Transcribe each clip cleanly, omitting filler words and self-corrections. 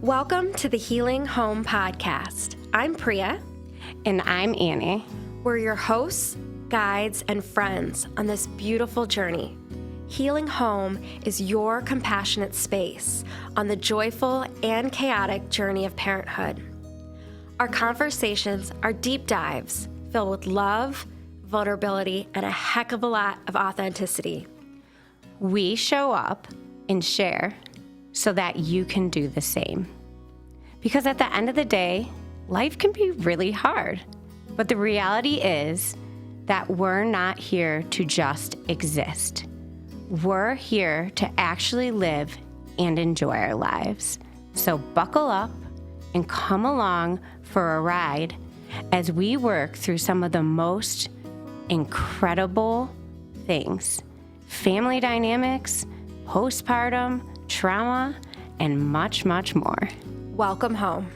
Welcome to the Healing Home Podcast. I'm Priya. And I'm Annie. We're your hosts, guides, and friends on this beautiful journey. Healing Home is your compassionate space on the joyful and chaotic journey of parenthood. Our conversations are deep dives filled with love, vulnerability, and a heck of a lot of authenticity. We show up and share so that you can do the same. Because at the end of the day, life can be really hard. But the reality is that we're not here to just exist. We're here to actually live and enjoy our lives. So buckle up and come along for a ride as we work through some of the most incredible things: family dynamics, postpartum, trauma, and much, much more. Welcome home.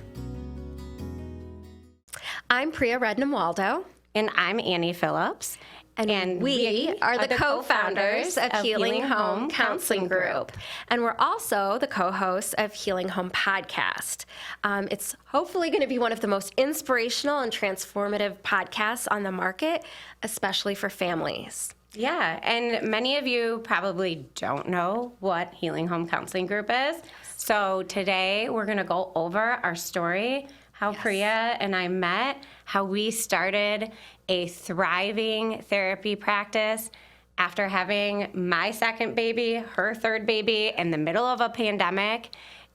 I'm Priya Rednam-Waldo. And I'm Annie Phillips. And we are the co-founders of Healing Home Counseling Group. And we're also the co-hosts of Healing Home Podcast. It's hopefully going to be one of the most inspirational and transformative podcasts on the market, especially for families. Yeah, and many of you probably don't know what Healing Home Counseling Group is. So today we're going to go over our story, how Priya and I met, how we started a thriving therapy practice after having my second baby, her third baby, in the middle of a pandemic.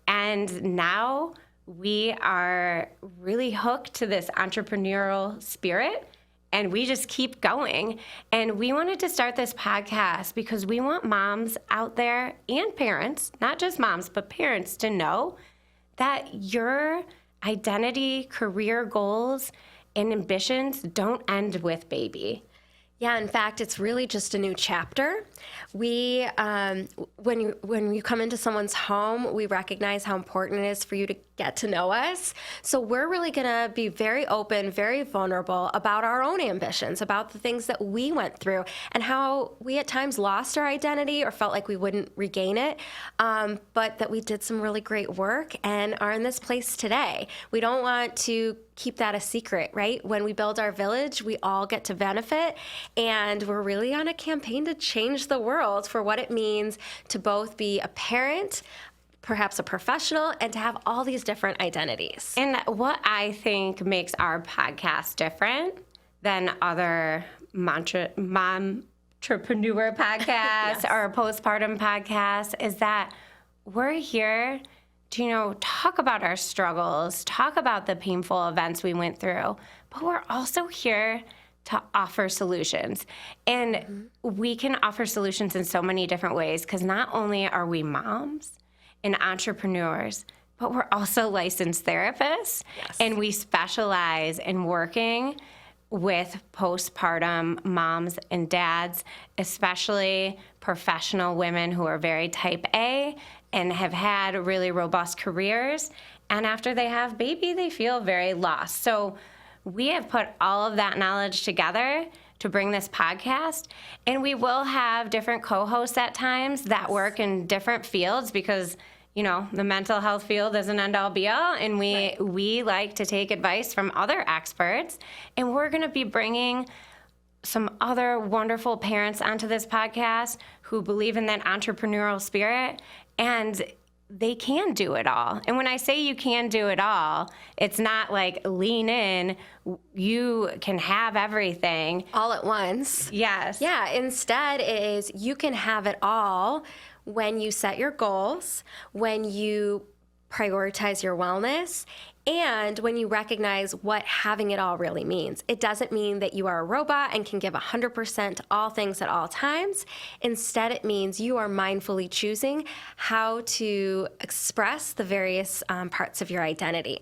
And now we are really hooked to this entrepreneurial spirit. And we just keep going. And we wanted to start this podcast because we want moms out there and parents, not just moms, but parents, to know that your identity, career goals, and ambitions don't end with baby. Yeah, in fact, it's really just a new chapter. We, when you come into someone's home, we recognize how important it is for you to get to know us. So we're really going to be very open, very vulnerable about our own ambitions, about the things that we went through, and how we at times lost our identity or felt like we wouldn't regain it, but that we did some really great work and are in this place today. We don't want to keep that a secret, right? When we build our village, we all get to benefit, and we're really on a campaign to change the world for what it means to both be a parent, perhaps a professional, and to have all these different identities. And what I think makes our podcast different than other mom entrepreneur podcasts or postpartum podcasts is that we're here to, talk about our struggles, talk about the painful events we went through, but we're also here to offer solutions. And we can offer solutions in so many different ways, because not only are we moms and entrepreneurs, but we're also licensed therapists. Yes. And we specialize in working with postpartum moms and dads, especially professional women who are very type A and have had really robust careers. And after they have baby, they feel very lost. So we have put all of that knowledge together to bring this podcast. And we will have different co-hosts at times that work in different fields, because the mental health field is an end-all be-all, and we like to take advice from other experts. And we're going to be bringing some other wonderful parents onto this podcast who believe in that entrepreneurial spirit, and they can do it all. And when I say you can do it all, it's not like lean in, you can have everything All at once. Yes. Yeah, instead it is you can have it all when you set your goals, when you prioritize your wellness, and when you recognize what having it all really means. It doesn't mean that you are a robot and can give 100% to all things at all times. Instead, it means you are mindfully choosing how to express the various parts of your identity.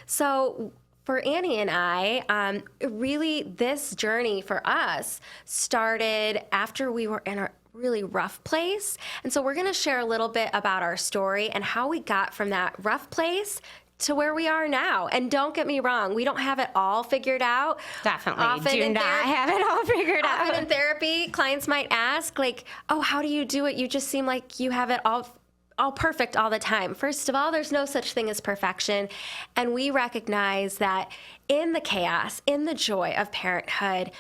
So for Annie and I, really this journey for us started after we were in a really rough place. And so we're going to share a little bit about our story and how we got from that rough place to where we are now. And don't get me wrong, we don't have it all figured out. Definitely do not have it all figured out. Often in therapy, clients might ask, like, oh, how do you do it? You just seem like you have it all all perfect all the time. First of all, there's no such thing as perfection. And we recognize that in the chaos, in the joy of parenthood,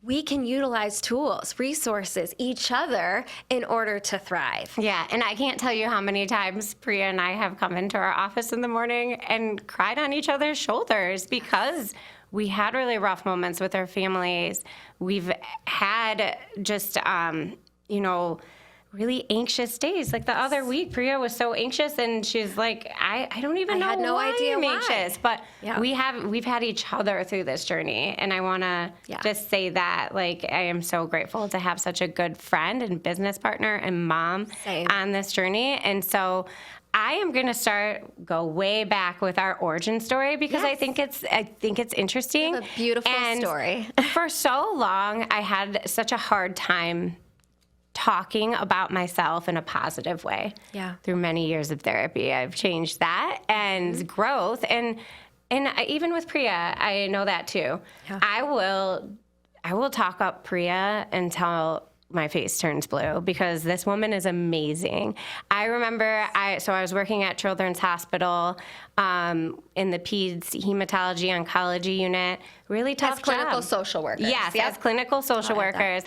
we can utilize tools, resources, each other in order to thrive. Yeah, and I can't tell you how many times Priya and I have come into our office in the morning and cried on each other's shoulders because we had really rough moments with our families. We've had just, really anxious days. Like the other week, Priya was so anxious, and she's like, I don't even know had no why idea I'm why. anxious. But Yeah. we've had each other through this journey, and I want to just say that, like, I am so grateful to have such a good friend and business partner and mom Same. on this journey. And so I am going to go way back with our origin story because I think it's interesting. You have a beautiful And story. For so long, I had such a hard time talking about myself in a positive way. Yeah. Through many years of therapy, I've changed that and growth. And even with Priya, I know that too. Yeah. I will talk up Priya until my face turns blue because this woman is amazing. I remember I was working at Children's Hospital in the Peds Hematology Oncology unit. Really tough As clinical job. social workers. Yes, Yep. as clinical social I like that. workers.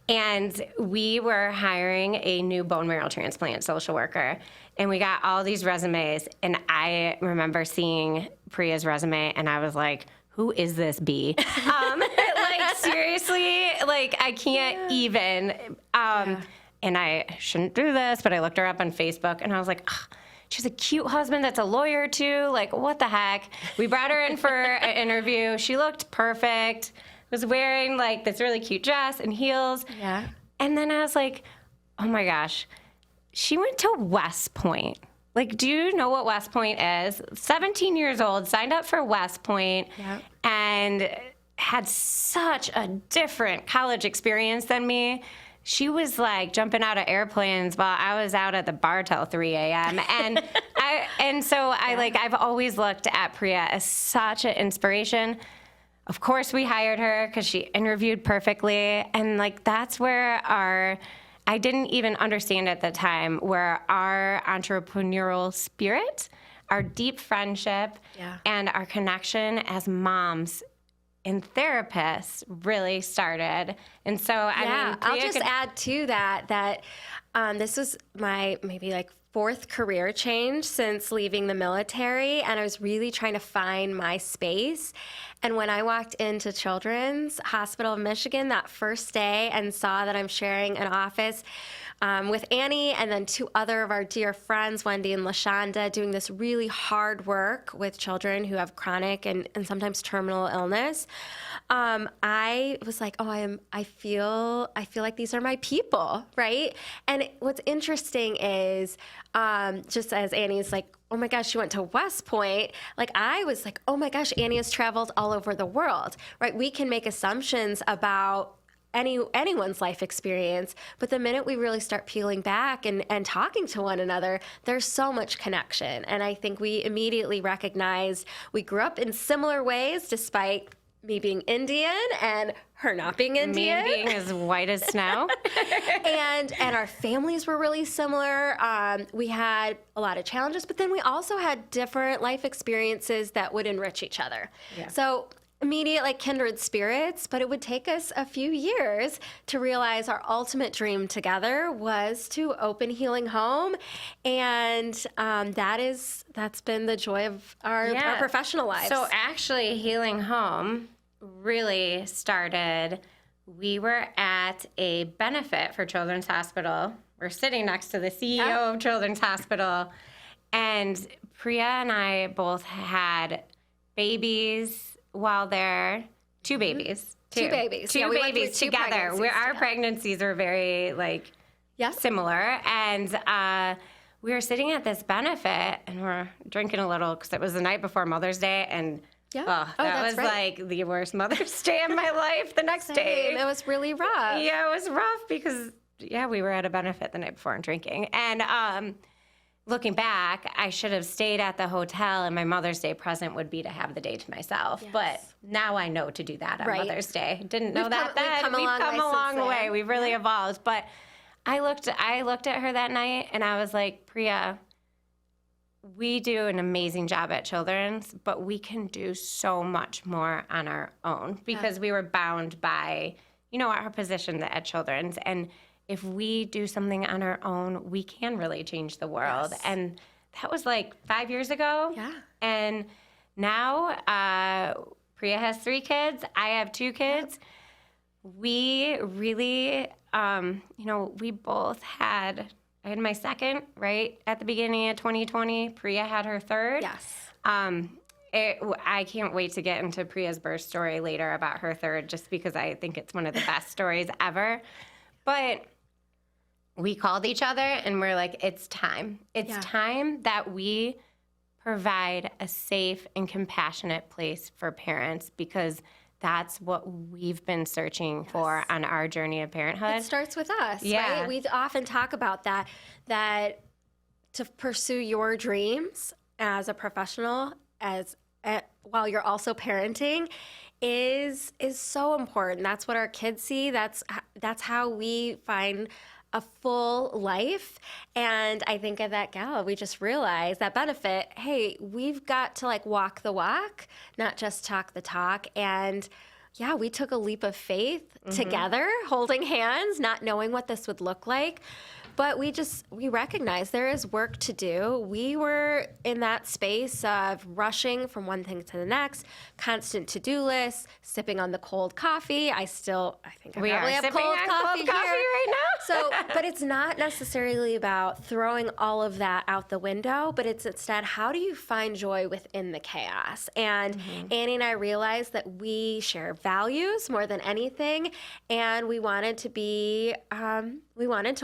And we were hiring a new bone marrow transplant social worker. And we got all these resumes. And I remember seeing Priya's resume, and I was like, who is this bee? Like, seriously, like, I can't even. And I shouldn't do this, but I looked her up on Facebook, and I was like, ugh, she has a cute husband that's a lawyer, too. Like, what the heck? We brought her in for an interview. She looked perfect. Was wearing, like, this really cute dress and heels. Yeah. And then I was like, oh, my gosh. She went to West Point. Like, do you know what West Point is? 17 years old, signed up for West Point, and had such a different college experience than me. She was like jumping out of airplanes while I was out at the bar till 3 a.m. And I've always looked at Priya as such an inspiration. Of course, we hired her because she interviewed perfectly. And like, that's where I didn't even understand at the time, where our entrepreneurial spirit, our deep friendship, and our connection as moms and therapists really started. And so, I mean, I'll just add to that this was my maybe like fourth career change since leaving the military, and I was really trying to find my space. And when I walked into Children's Hospital of Michigan that first day and saw that I'm sharing an office with Annie and then two other of our dear friends, Wendy and LaShonda, doing this really hard work with children who have chronic and sometimes terminal illness, I was like, I feel like these are my people, right? And what's interesting is, just as Annie's like, oh my gosh, she went to West Point. Like, I was like, oh my gosh, Annie has traveled all over the world, right? We can make assumptions about anyone's life experience, but the minute we really start peeling back and talking to one another, there's so much connection. And I think we immediately recognized we grew up in similar ways, despite me being Indian and her not being Indian. Me being as white as snow. and our families were really similar. We had a lot of challenges, but then we also had different life experiences that would enrich each other. Yeah. So immediate, like, kindred spirits, but it would take us a few years to realize our ultimate dream together was to open Healing Home, and that's been the joy of our professional lives. So actually, Healing Home really started. We were at a benefit for Children's Hospital. We're sitting next to the CEO of Children's Hospital, and Priya and I both had babies while they're two babies. Two babies. Two Yeah, we went babies through two together. pregnancies Our pregnancies were very, like, similar. And we were sitting at this benefit, and we're drinking a little because it was the night before Mother's Day. And that was like the worst Mother's Day of my life the next day. It was really rough. Yeah, it was rough because, we were at a benefit the night before and drinking. And looking back, I should have stayed at the hotel, and my Mother's Day present would be to have the day to myself. Yes. But now I know to do that on Mother's Day. Didn't know that then. We've come a long way. We've really evolved. But I looked at her that night and I was like, Priya, we do an amazing job at Children's, but we can do so much more on our own because we were bound by, our position at Children's. And if we do something on our own, we can really change the world. Yes. And that was like 5 years ago. Yeah. And now Priya has 3 kids. I have 2 kids. We really, we both I had my second right at the beginning of 2020. Priya had her third. Yes. I can't wait to get into Priya's birth story later about her third, just because I think it's one of the best stories ever. But we called each other and we're like, it's time. It's time that we provide a safe and compassionate place for parents, because that's what we've been searching for on our journey of parenthood. It starts with us, right? We often talk about that to pursue your dreams as a professional, while you're also parenting, is so important. That's what our kids see. That's how we find a full life. And I think at that gala, we just realized that benefit. Hey, we've got to walk the walk, not just talk the talk. And yeah, we took a leap of faith together, holding hands, not knowing what this would look like. But we recognized there is work to do. We were in that space of rushing from one thing to the next, constant to-do lists, sipping on the cold coffee. I think I probably have cold coffee here right now. So, but it's not necessarily about throwing all of that out the window, but it's instead, how do you find joy within the chaos? And Annie and I realized that we share values more than anything, and we wanted to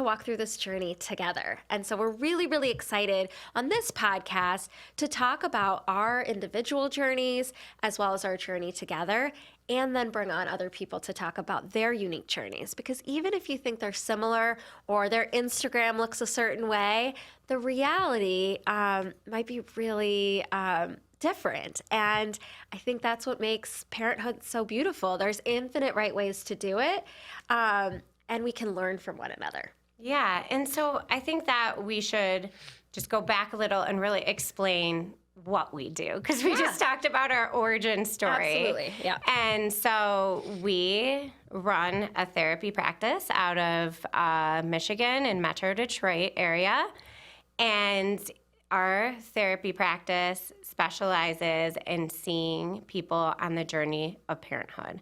walk through this journey together. And so we're really, really excited on this podcast to talk about our individual journeys as well as our journey together, and then bring on other people to talk about their unique journeys. Because even if you think they're similar or their Instagram looks a certain way, the reality might be really different. And I think that's what makes parenthood so beautiful. There's infinite right ways to do it, and we can learn from one another. Yeah, and so I think that we should just go back a little and really explain what we do, because we just talked about our origin story. Absolutely, yeah. And so we run a therapy practice out of Michigan and Metro Detroit area, and our therapy practice specializes in seeing people on the journey of parenthood.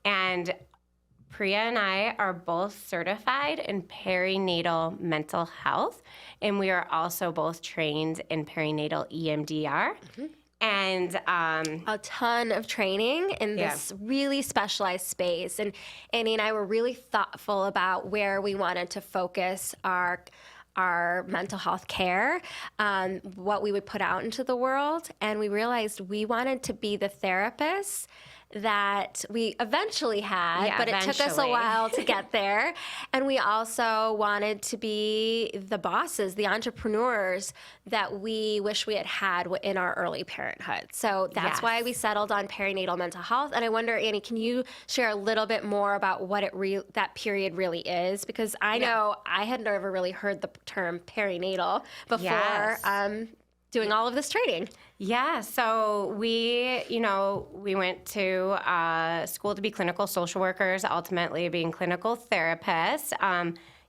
And Priya and I are both certified in perinatal mental health, and we are also both trained in perinatal EMDR. And a ton of training in this really specialized space. And Annie and I were really thoughtful about where we wanted to focus our mental health care, what we would put out into the world. And we realized we wanted to be the therapists that we eventually had, but it took us a while to get there. And we also wanted to be the bosses, the entrepreneurs that we wish we had in our early parenthood. So that's why we settled on perinatal mental health. And I wonder, Annie, can you share a little bit more about what that period really is? Because I know I had never really heard the term perinatal before. Doing all of this training. Yeah, so we went to school to be clinical social workers, ultimately being clinical therapists.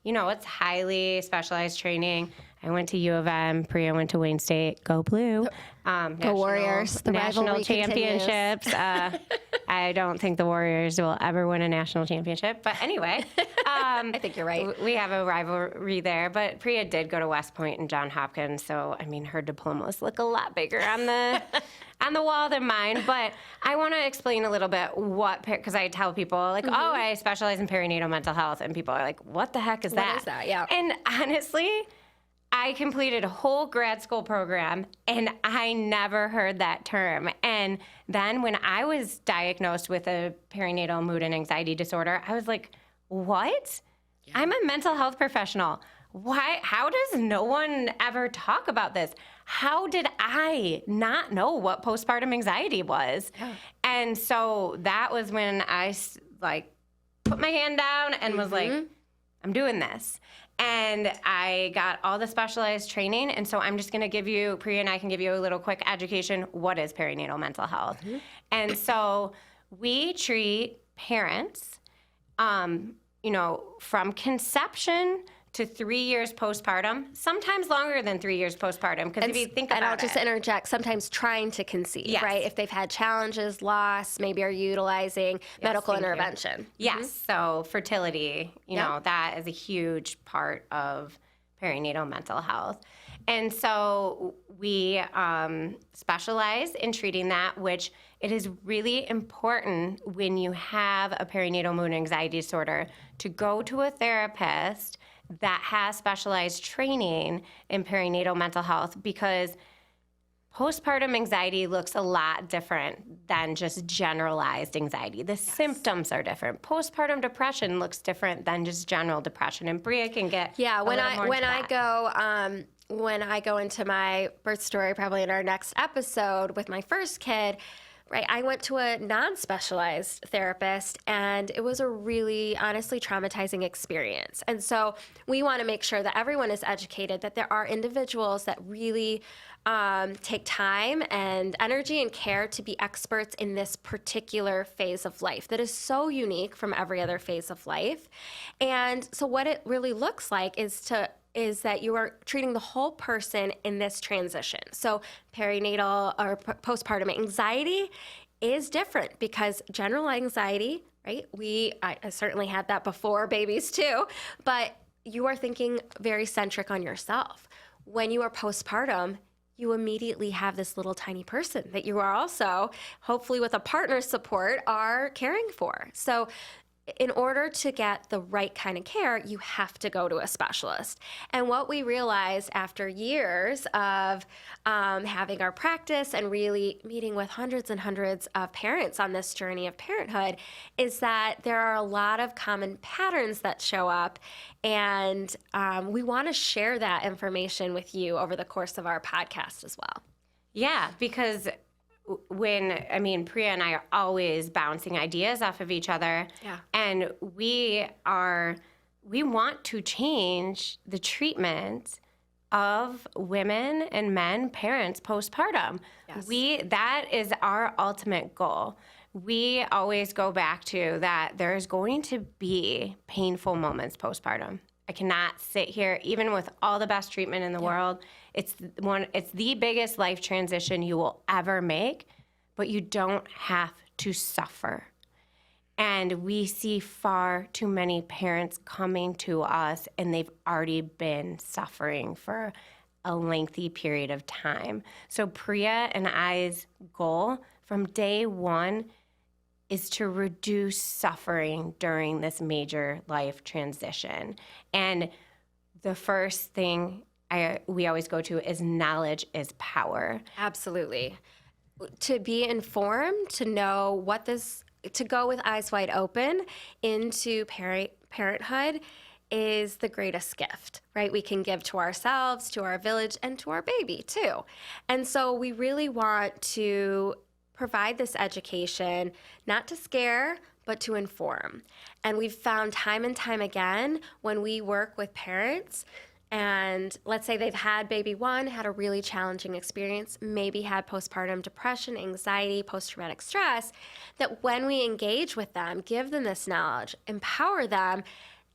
It's highly specialized training. I went to U of M, Priya went to Wayne State. Go Blue. Go Warriors. The national championships. I don't think the Warriors will ever win a national championship. But anyway. I think you're right. We have a rivalry there. But Priya did go to West Point and Johns Hopkins. So, her diplomas look a lot bigger on the wall than mine. But I want to explain a little bit because I tell people, I specialize in perinatal mental health. And people are like, what the heck is that? What is that? Yeah. And honestly, I completed a whole grad school program, and I never heard that term. And then when I was diagnosed with a perinatal mood and anxiety disorder, I was like, what? Yeah. I'm a mental health professional. Why? How does no one ever talk about this? How did I not know what postpartum anxiety was? Yeah. And so that was when I put my hand down and was like, I'm doing this. And I got all the specialized training. And so I'm just going to give you, Priya and I can give you a little quick education. What is perinatal mental health? Mm-hmm. And so we treat parents, from conception to 3 years postpartum, sometimes longer than 3 years postpartum. Because if you think about it. And I'll just interject, sometimes trying to conceive, yes. right? If they've had challenges, loss, maybe are utilizing medical intervention. Yes, so fertility, that is a huge part of perinatal mental health. And so we specialize in treating that, which it is really important when you have a perinatal mood anxiety disorder to go to a therapist that has specialized training in perinatal mental health, because postpartum anxiety looks a lot different than just generalized anxiety. The symptoms are different. Postpartum depression looks different than just general depression, and Priya can get when I go into my birth story, probably in our next episode with my first kid. Right, I went to a non-specialized therapist, and it was a really, honestly, traumatizing experience. And so we want to make sure that everyone is educated, that there are individuals that really take time and energy and care to be experts in this particular phase of life that is so unique from every other phase of life. And so what it really looks like is that you are treating the whole person in this transition. So perinatal or postpartum anxiety is different, because general anxiety, right? I certainly had that before babies too, but you are thinking very centric on yourself. When you are postpartum, you immediately have this little tiny person that you are also, hopefully with a partner's support, are caring for. So in order to get the right kind of care, you have to go to a specialist. And what we realized after years of having our practice and really meeting with hundreds and hundreds of parents on this journey of parenthood is that there are a lot of common patterns that show up. And we want to share that information with you over the course of our podcast as well. Yeah, because Priya and I are always bouncing ideas off of each other. Yeah. And we want to change the treatment of women and men, parents, postpartum. Yes. That is our ultimate goal. We always go back to that there's going to be painful moments postpartum. I cannot sit here, even with all the best treatment in the world. It's the biggest life transition you will ever make, but you don't have to suffer. And we see far too many parents coming to us, and they've already been suffering for a lengthy period of time. So Priya and I's goal from day one is to reduce suffering during this major life transition. And the first thing we always go to is knowledge is power. Absolutely. To be informed, to know to go with eyes wide open into parenthood is the greatest gift, right? We can give to ourselves, to our village, and to our baby too. And so we really want to provide this education, not to scare, but to inform. And we've found time and time again when we work with parents, and let's say they've had baby one, had a really challenging experience, maybe had postpartum depression, anxiety, post-traumatic stress, that when we engage with them, give them this knowledge, empower them,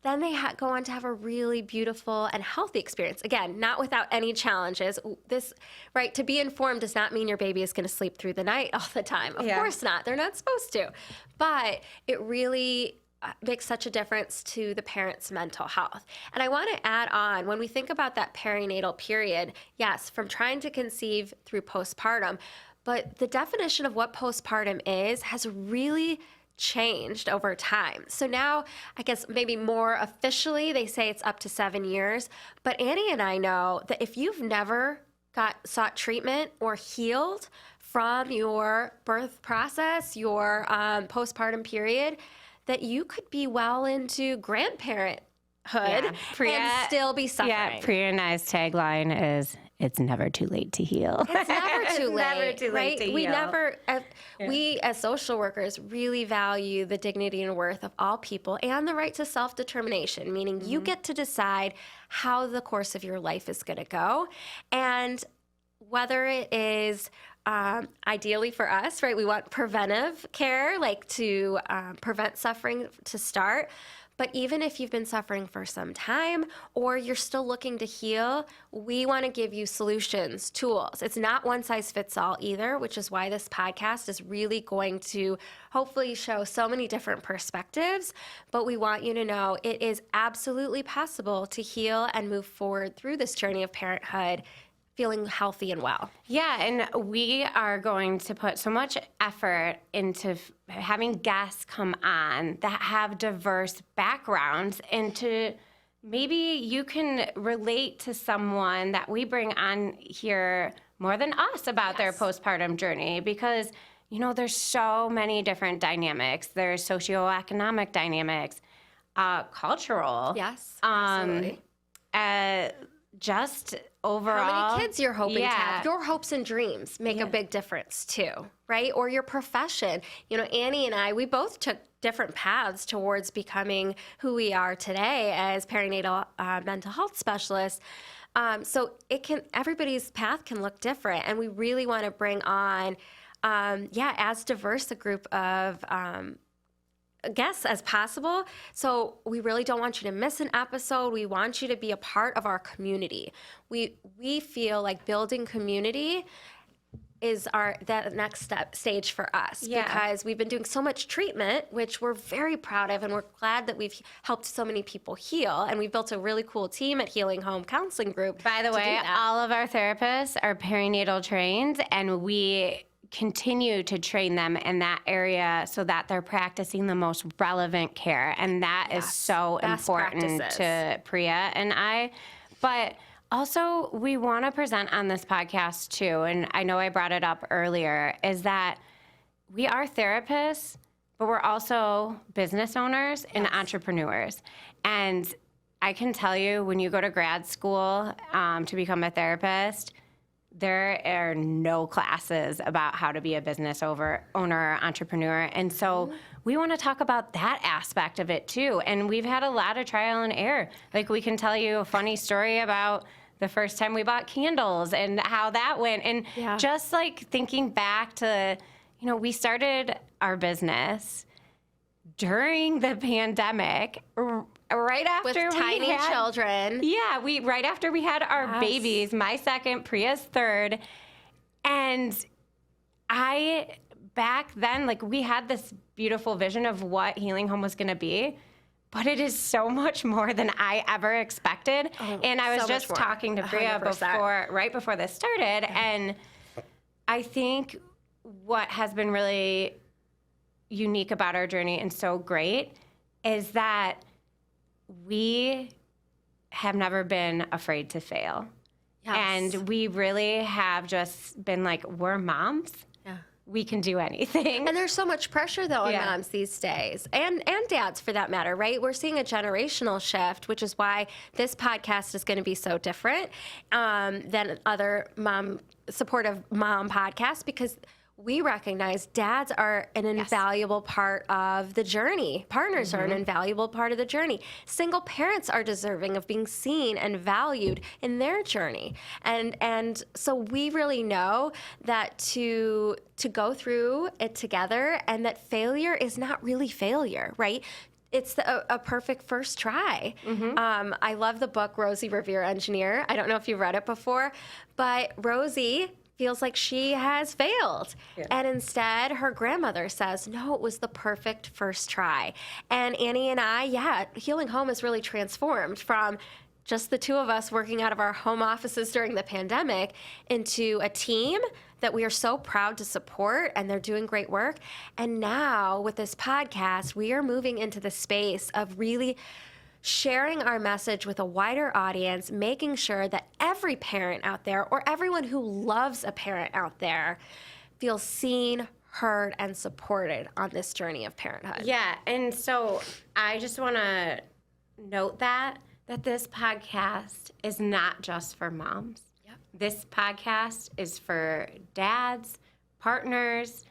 then they go on to have a really beautiful and healthy experience. Again, not without any challenges. To be informed does not mean your baby is going to sleep through the night all the time. Of course not. They're not supposed to. But it really makes such a difference to the parent's mental health. And I want to add on, when we think about that perinatal period, yes, from trying to conceive through postpartum, but the definition of what postpartum is has really changed over time. So now, I guess maybe more officially, they say it's up to 7 years. But Annie and I know that if you've never sought treatment or healed from your birth process, your postpartum period, that you could be well into grandparenthood and still be suffering. Yeah, Priya and I's tagline is, it's never too late to heal. It's never too late. Never too late right? to We heal. never, we as social workers really value the dignity and worth of all people and the right to self-determination, meaning you get to decide how the course of your life is going to go. And whether it is ideally for us, right, we want preventive care, like to prevent suffering to start. But even if you've been suffering for some time or you're still looking to heal, we want to give you solutions, tools. It's not one size fits all either, which is why this podcast is really going to hopefully show so many different perspectives. But we want you to know it is absolutely possible to heal and move forward through this journey of parenthood feeling healthy and well. Yeah, and we are going to put so much effort into having guests come on that have diverse backgrounds, and to maybe you can relate to someone that we bring on here more than us about their postpartum journey, because you know there's so many different dynamics. There's socioeconomic dynamics, cultural. Yes, absolutely. Just overall. How many kids you're hoping to have. Your hopes and dreams make a big difference too, right? Or your profession. You know, Annie and I, we both took different paths towards becoming who we are today as perinatal mental health specialists. So everybody's path can look different. And we really want to bring on, as diverse a group of guests as possible. So we really don't want you to miss an episode. We want you to be a part of our community. We feel like building community is that next stage for us, because we've been doing so much treatment, which we're very proud of, and we're glad that we've helped so many people heal. And we've built a really cool team at Healing Home Counseling Group. By the way, all of our therapists are perinatal trained, and we continue to train them in that area so that they're practicing the most relevant care. And that is so important to Priya and I. But also, we want to present on this podcast too, and I know I brought it up earlier, is that we are therapists, but we're also business owners and entrepreneurs. And I can tell you, when you go to grad school to become a therapist, there are no classes about how to be a business owner or entrepreneur. And so we want to talk about that aspect of it too. And we've had a lot of trial and error. Like, we can tell you a funny story about the first time we bought candles and how that went. And just like thinking back to, you know, we started our business during the pandemic, right after with tiny children. Yeah, right after we had our babies, my second, Priya's third. And back then, like, we had this beautiful vision of what Healing Home was going to be, but it is so much more than I ever expected. And I was just talking to Priya right before this started, and I think what has been really unique about our journey and so great is that we have never been afraid to fail. Yes. And we really have just been like, we're moms. Yeah. We can do anything. And there's so much pressure, though, on moms these days, and dads for that matter, right? We're seeing a generational shift, which is why this podcast is going to be so different than other supportive mom podcasts, because we recognize dads are an invaluable part of the journey. Partners are an invaluable part of the journey. Single parents are deserving of being seen and valued in their journey. And so we really know that to go through it together, and that failure is not really failure, right? It's a perfect first try. I love the book Rosie Revere Engineer. I don't know if you've read it before, but Rosie feels like she has failed. Yeah. And instead, her grandmother says, no, it was the perfect first try. And Annie and I, Healing Home has really transformed from just the two of us working out of our home offices during the pandemic into a team that we are so proud to support, and they're doing great work. And now with this podcast, we are moving into the space of really sharing our message with a wider audience, making sure that every parent out there, or everyone who loves a parent out there, feels seen, heard, and supported on this journey of parenthood. Yeah, and so I just want to note that this podcast is not just for moms. Yep. This podcast is for dads, partners,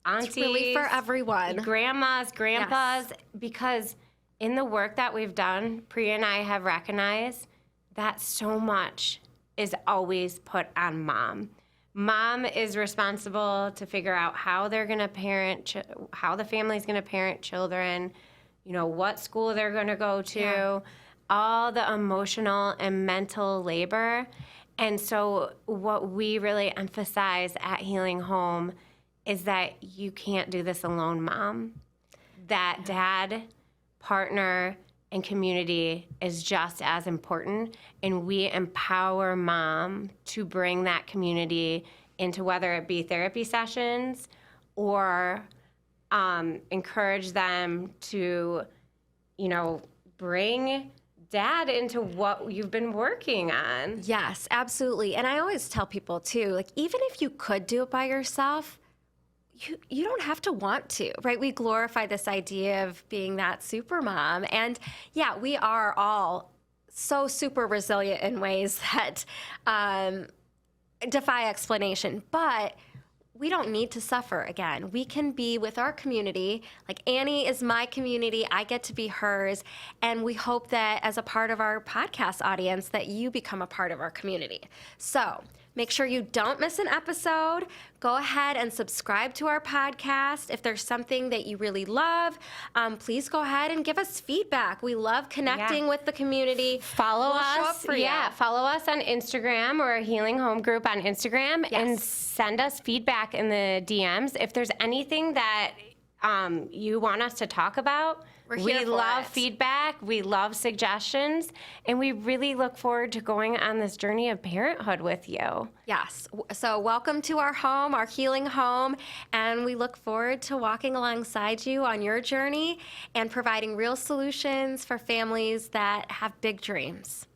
aunties. It's really for everyone. Grandmas, grandpas, because in the work that we've done, Priya and I have recognized that so much is always put on mom. Mom is responsible to figure out how they're going to parent, how the family's going to parent children, what school they're going to go to, all the emotional and mental labor. And so what we really emphasize at Healing Home is that you can't do this alone, mom. That dad, partner, and community is just as important, and we empower mom to bring that community into whether it be therapy sessions or encourage them to, bring dad into what you've been working on. Yes, absolutely. And I always tell people too, like, even if you could do it by yourself, you don't have to want to, right? We glorify this idea of being that super mom. And yeah, we are all so super resilient in ways that defy explanation. But we don't need to suffer again. We can be with our community. Like, Annie is my community. I get to be hers. And we hope that as a part of our podcast audience, that you become a part of our community. So make sure you don't miss an episode. Go ahead and subscribe to our podcast. If there's something that you really love, please go ahead and give us feedback. We love connecting with the community. Follow We'll show up us. for you. Follow us on Instagram or Healing Home Group on Instagram, and send us feedback in the DMs. If there's anything that you want us to talk about, we love feedback, we love suggestions, and we really look forward to going on this journey of parenthood with you. Yes. So welcome to our home, our healing home, and we look forward to walking alongside you on your journey and providing real solutions for families that have big dreams.